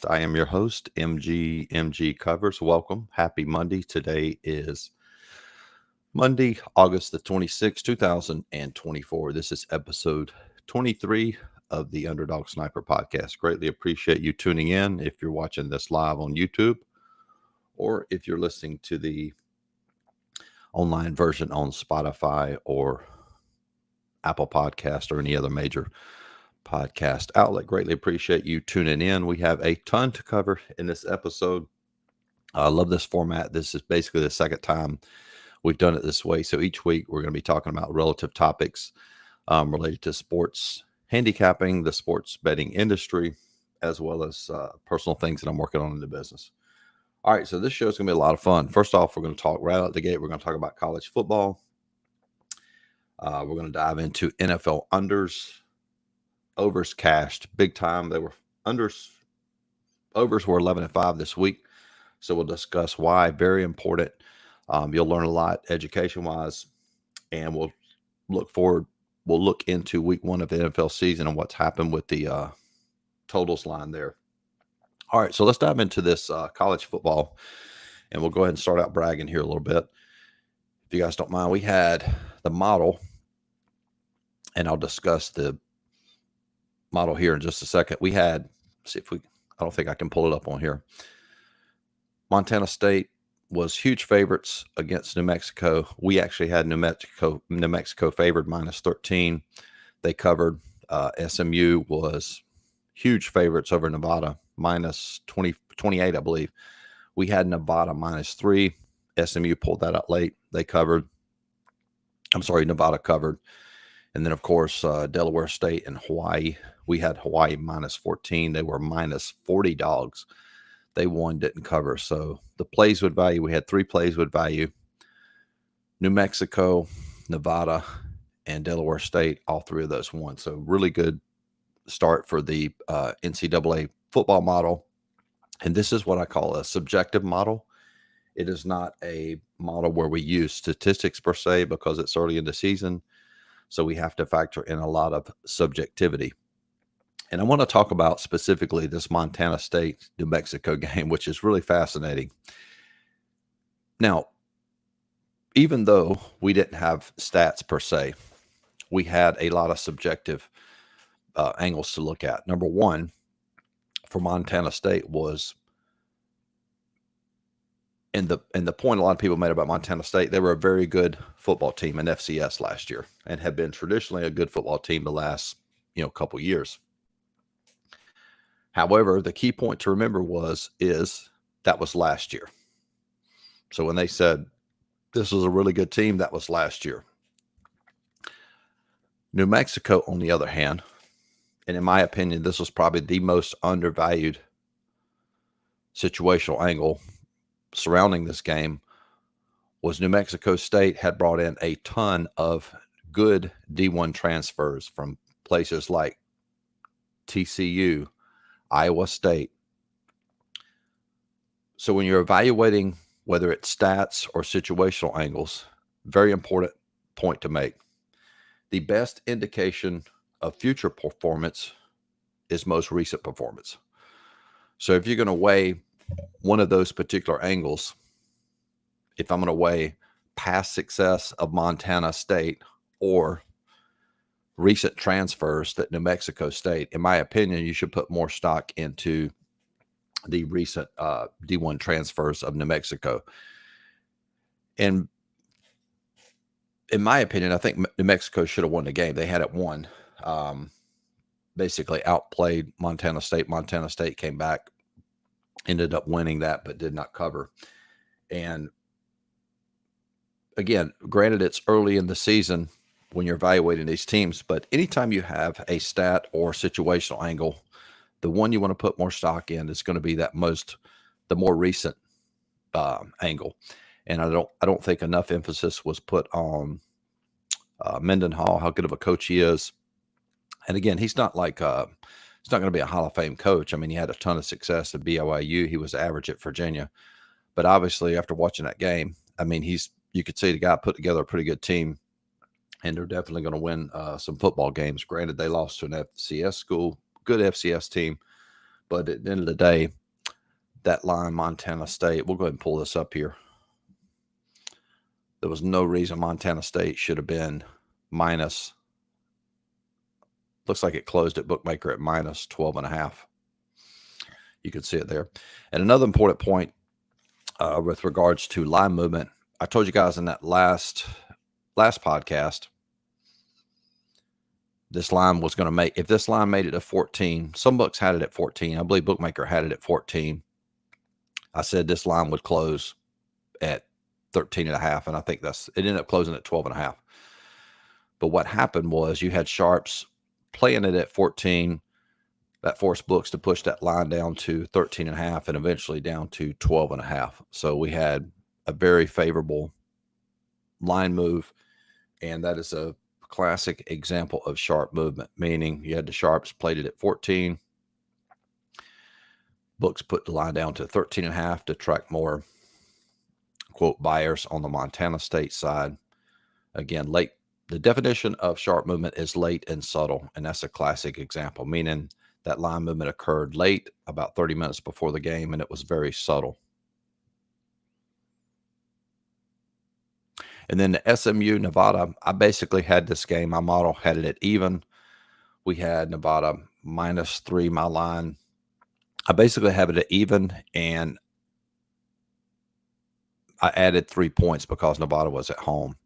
I am your host, MGCovers. Welcome. Happy Monday. Today is Monday, August the 26th, 2024. This is episode 23 of the Underdog Sniper podcast. Greatly appreciate you tuning in if you're watching this live on YouTube or if you're listening to the online version on Spotify or Apple Podcast or any other major podcast outlet. Greatly appreciate you tuning in. We have a ton to cover in this episode. I love this format. This is basically the second time we've done it this way. So each week we're going to be talking about relative topics related to sports handicapping, the sports betting industry, as well as personal things that I'm working on in the business. All right, so this show is going to be a lot of fun. First off, we're going to talk right out the gate. We're going to talk about college football. We're going to dive into NFL unders, overs cashed big time. They were overs were 11-5 this week. So we'll discuss why. Very important. You'll learn a lot education wise, and we'll look into week one of the NFL season and what's happened with the totals line there. All right, so let's dive into this college football, and we'll go ahead and start out bragging here a little bit. If you guys don't mind, we had the model, and I'll discuss the model here in just a second. We had, I don't think I can pull it up on here. Montana State was huge favorites against New Mexico. We actually had New Mexico favored -13. They covered. SMU was huge favorites over Nevada, -28, I believe. We had Nevada -3. SMU pulled that out late. They covered. Nevada covered. And then, of course, Delaware State and Hawaii. We had Hawaii -14. They were -40 dogs. They won, didn't cover. So the plays with value, we had 3 plays with value. New Mexico, Nevada, and Delaware State, all 3 of those won. So really good start for the NCAA football model. And this is what I call a subjective model. It is not a model where we use statistics per se because it's early in the season. So we have to factor in a lot of subjectivity. And I want to talk about specifically this Montana State New Mexico game, which is really fascinating. Now, even though we didn't have stats per se, we had a lot of subjective angles to look at. Number one, for Montana State was, and the point a lot of people made about Montana State, they were a very good football team in FCS last year and have been traditionally a good football team the last couple years. However, the key point to remember is that was last year. So when they said this was a really good team, that was last year. New Mexico, on the other hand, and in my opinion, this was probably the most undervalued situational angle surrounding this game, was New Mexico State had brought in a ton of good D1 transfers from places like TCU, Iowa State. So when you're evaluating whether it's stats or situational angles, very important point to make. The best indication of future performance is most recent performance. So if you're going to weigh one of those particular angles, if I'm going to weigh past success of Montana State or recent transfers that New Mexico State, in my opinion, you should put more stock into the recent D1 transfers of New Mexico. And in my opinion, I think New Mexico should have won the game. They had it won. Basically outplayed Montana State. Montana State came back, ended up winning that, but did not cover. And again, granted, it's early in the season when you're evaluating these teams, but anytime you have a stat or situational angle, the one you want to put more stock in is going to be the more recent angle. And I don't think enough emphasis was put on Mendenhall, how good of a coach he is. And again, he's not like he's not going to be a Hall of Fame coach. I mean, he had a ton of success at BYU. He was average at Virginia, but obviously after watching that game, I mean, you could see the guy put together a pretty good team. And they're definitely going to win some football games. Granted, they lost to an FCS school, good FCS team, But at the end of the day, that line, Montana State, we'll go ahead and pull this up here. There was no reason Montana State should have been minus. Looks like it closed at bookmaker at minus 12.5. You can see it there. And another important point with regards to line movement, I told you guys in that last podcast, this line was going to make, if this line made it to 14, some books had it at 14. I believe bookmaker had it at 14. I said this line would close at 13.5, and I think it ended up closing at 12.5. But what happened was you had sharps playing it at 14. That forced books to push that line down to 13.5 and eventually down to 12.5. So we had a very favorable line move, and that is a classic example of sharp movement, meaning you had the sharps played it at 14. Books put the line down to 13.5 to attract more, quote, buyers on the Montana State side. Again, late. The definition of sharp movement is late and subtle, and that's a classic example, meaning that line movement occurred late, about 30 minutes before the game, and it was very subtle. And then the SMU Nevada, I basically had this game. My model had it at even. We had Nevada -3, my line. I basically have it at even, and I added 3 points because Nevada was at home.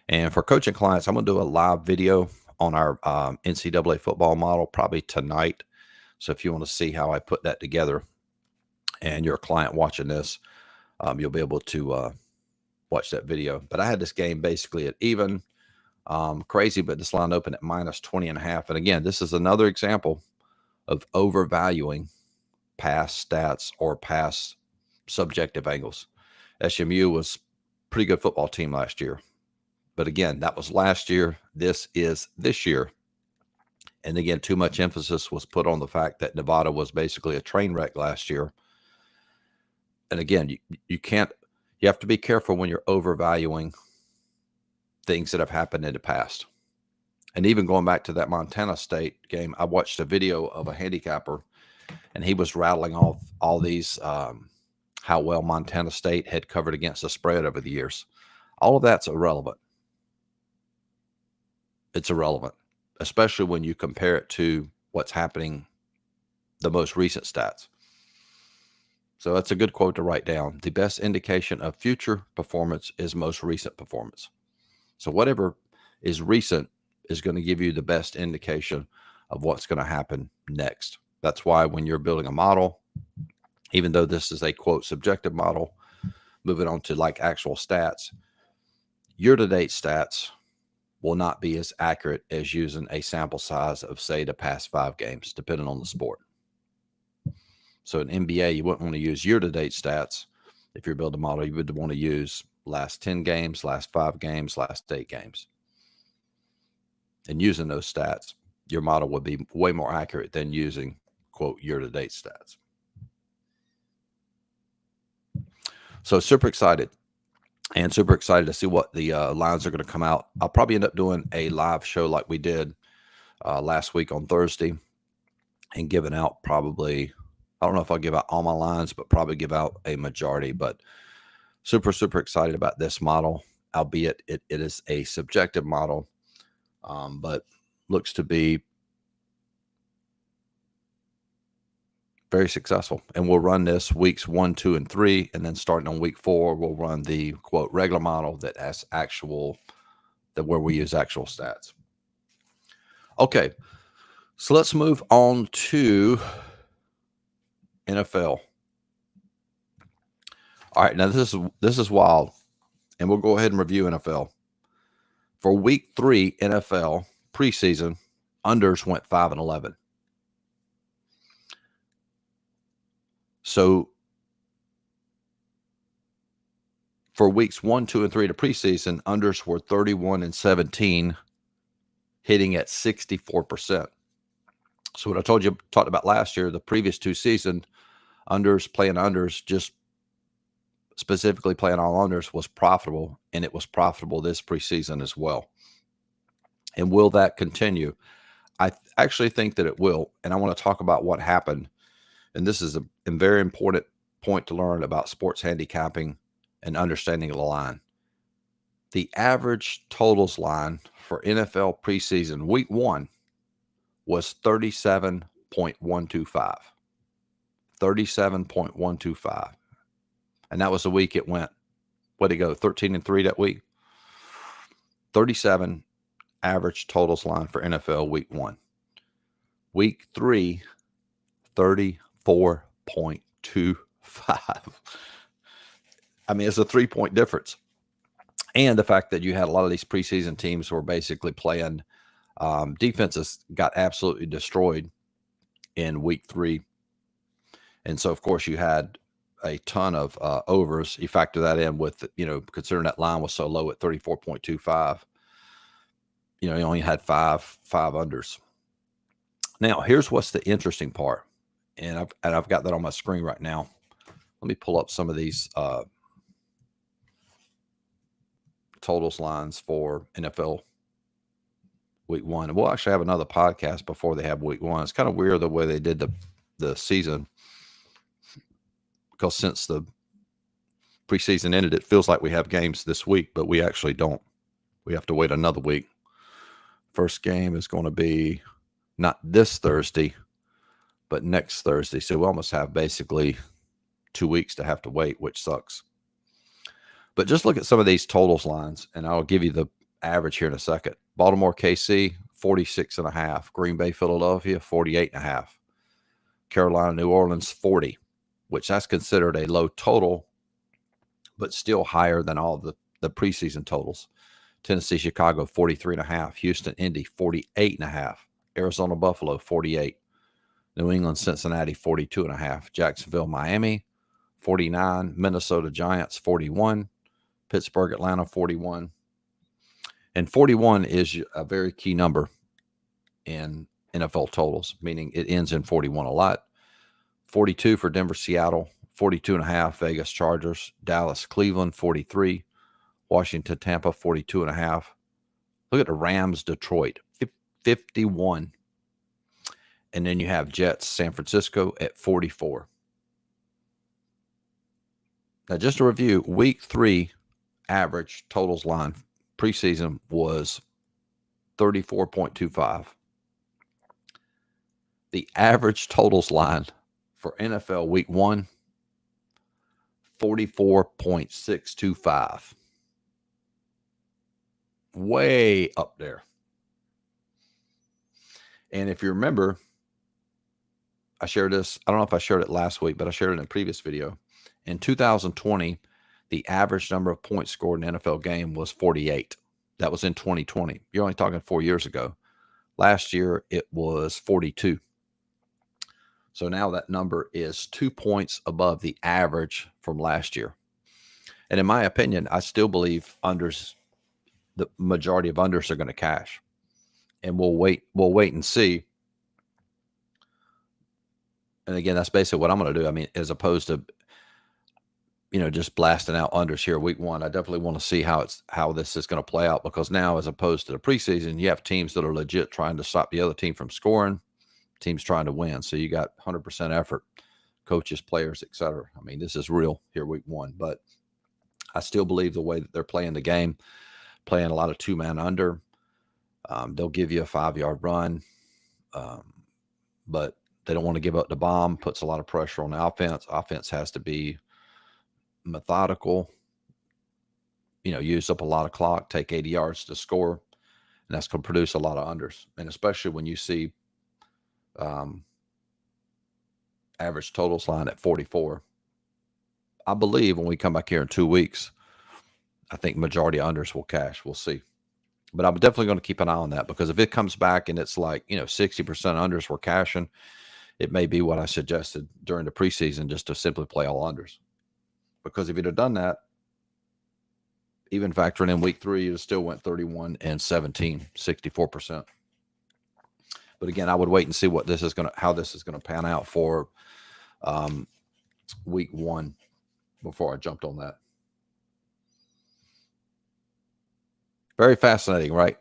And for coaching clients, I'm going to do a live video on our NCAA football model probably tonight. So if you want to see how I put that together and you're a client watching this, you'll be able to watch that video. But I had this game basically at even. Crazy, but this line opened at -20.5. And again, this is another example of overvaluing past stats or past subjective angles. SMU was a pretty good football team last year. But again, that was last year. This is this year. And again, too much emphasis was put on the fact that Nevada was basically a train wreck last year. And again, you have to be careful when you're overvaluing things that have happened in the past. And even going back to that Montana State game, I watched a video of a handicapper, and he was rattling off all these, how well Montana State had covered against the spread over the years. All of that's irrelevant. It's irrelevant, especially when you compare it to what's happening, the most recent stats. So that's a good quote to write down. The best indication of future performance is most recent performance. So whatever is recent is going to give you the best indication of what's going to happen next. That's why when you're building a model, even though this is a, quote, subjective model, moving on to like actual stats, year-to-date stats will not be as accurate as using a sample size of, say, the past 5 games, depending on the sport. So in NBA, you wouldn't want to use year-to-date stats. If you're building a model, you would want to use last 10 games, last 5 games, last 8 games. And using those stats, your model would be way more accurate than using, quote, year-to-date stats. So super excited. And super excited to see what the lines are going to come out. I'll probably end up doing a live show like we did last week on Thursday and giving out probably, I don't know if I'll give out all my lines, but probably give out a majority. But super, super excited about this model, albeit it is a subjective model, but looks to be very successful. And we'll run this weeks 1, 2, and 3. And then starting on week 4, we'll run the, quote, regular model that has where we use actual stats. Okay. So let's move on to NFL. All right. Now this is wild. And we'll go ahead and review NFL. For week 3 NFL preseason, unders went 5-11. So for weeks 1, 2, and 3 to preseason, unders were 31-17, hitting at 64%. So what I talked about last year, the previous 2 seasons, playing unders, just specifically playing all unders was profitable, and it was profitable this preseason as well. And will that continue? I actually think that it will, and I want to talk about what happened and this is a very important point to learn about sports handicapping and understanding the line. The average totals line for NFL preseason week 1 was 37.125. 37.125. And that was the week it went, what did it go, 13-3 that week? 37 average totals line for NFL week 1. Week 3, 34.25. I mean, it's a 3-point difference. And the fact that you had a lot of these preseason teams who were basically playing defenses got absolutely destroyed in week 3. And so, of course, you had a ton of overs. You factor that in with, considering that line was so low at 34.25, you only had five unders. Now, here's what's the interesting part. And I've got that on my screen right now. Let me pull up some of these totals lines for NFL week 1. And we'll actually have another podcast before they have week 1. It's kind of weird the way they did the season, because since the preseason ended, it feels like we have games this week, but we actually don't. We have to wait another week. First game is going to be not this Thursday, but next Thursday. So we almost have basically 2 weeks to have to wait, which sucks. But just look at some of these totals lines, and I'll give you the average here in a second. Baltimore, KC, 46.5. Green Bay, Philadelphia, 48.5. Carolina, New Orleans, 40, which that's considered a low total, but still higher than all the preseason totals. Tennessee, Chicago, 43.5. Houston, Indy, 48.5. Arizona, Buffalo, 48. New England, Cincinnati, 42.5. Jacksonville, Miami, 49. Minnesota Giants, 41. Pittsburgh, Atlanta, 41. And 41 is a very key number in NFL totals, meaning it ends in 41 a lot. 42 for Denver, Seattle, 42.5. Vegas, Chargers, Dallas, Cleveland, 43. Washington, Tampa, 42.5. Look at the Rams, Detroit, 51. And then you have Jets, San Francisco at 44. Now, just to review, week 3 average totals line preseason was 34.25. The average totals line for NFL week 1, 44.625. Way up there. And if you remember, I shared this, I don't know if I shared it last week, but I shared it in a previous video. In 2020, the average number of points scored in an NFL game was 48. That was in 2020. You're only talking 4 years ago. Last year, it was 42. So now that number is 2 points above the average from last year. And in my opinion, I still believe unders, the majority of unders are going to cash. And we'll wait and see. And again, that's basically what I'm going to do. I mean, as opposed to, just blasting out unders here week 1, I definitely want to see how this is going to play out, because now, as opposed to the preseason, you have teams that are legit trying to stop the other team from scoring, teams trying to win. So you got 100% effort, coaches, players, etc. I mean, this is real here week 1, but I still believe the way that they're playing the game, playing a lot of 2-man under, they'll give you a 5-yard run, but they don't want to give up the bomb, puts a lot of pressure on the offense. Offense has to be methodical, use up a lot of clock, take 80 yards to score, and that's going to produce a lot of unders. And especially when you see average totals line at 44, I believe when we come back here in 2 weeks, I think majority of unders will cash. We'll see. But I'm definitely going to keep an eye on that, because if it comes back and it's like, 60% unders were cashing, it may be what I suggested during the preseason, just to simply play all unders. Because if you'd have done that, even factoring in week 3, you still went 31-17, 64%. But again, I would wait and see how this is going to pan out for week 1 before I jumped on that. Very fascinating, right?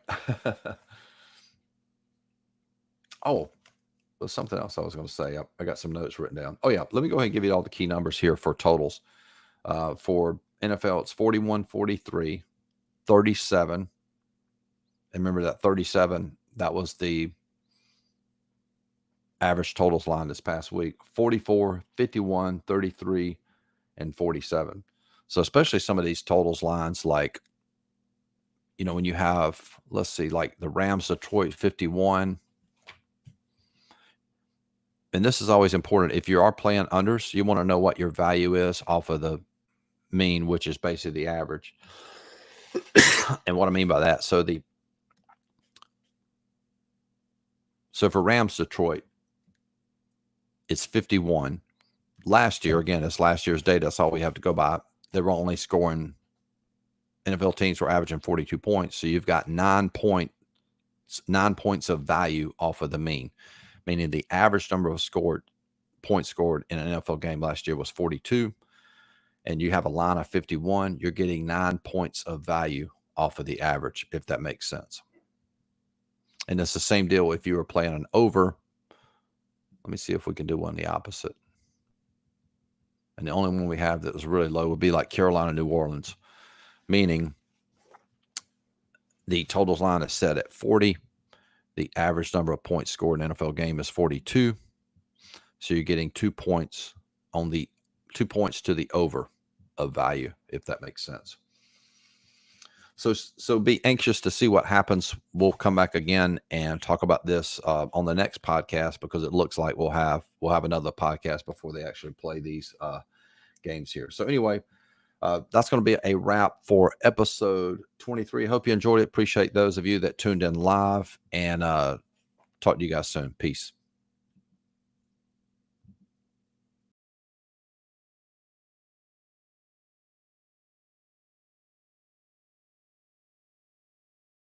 Oh, was something else I was going to say. I got some notes written down. Oh, yeah. Let me go ahead and give you all the key numbers here for totals. For NFL, it's 41, 43, 37. And remember that 37, that was the average totals line this past week. 44, 51, 33, and 47. So especially some of these totals lines, like, you know, when you have, let's see, like the Rams, Detroit, 51. And this is always important. If you are playing unders, you want to know what your value is off of the mean, which is basically the average. And what I mean by that, so for Rams, Detroit, it's 51. Last year, again, it's last year's data. That's all we have to go by. They were only scoring, NFL teams were averaging 42 points. So you've got 9 points of value off of the mean, meaning the average number of points scored in an NFL game last year was 42. And you have a line of 51, you're getting 9 points of value off of the average, if that makes sense. And it's the same deal if you were playing an over. Let me see if we can do one the opposite. And the only one we have that was really low would be like Carolina, New Orleans, meaning the totals line is set at 40. The average number of points scored in an NFL game is 42. So you're getting 2 points on the 2 points to the over of value, if that makes sense. So be anxious to see what happens. We'll come back again and talk about this on the next podcast, because it looks like we'll have another podcast before they actually play these games here. So anyway, that's going to be a wrap for episode 23. Hope you enjoyed it. Appreciate those of you that tuned in live, and talk to you guys soon. Peace.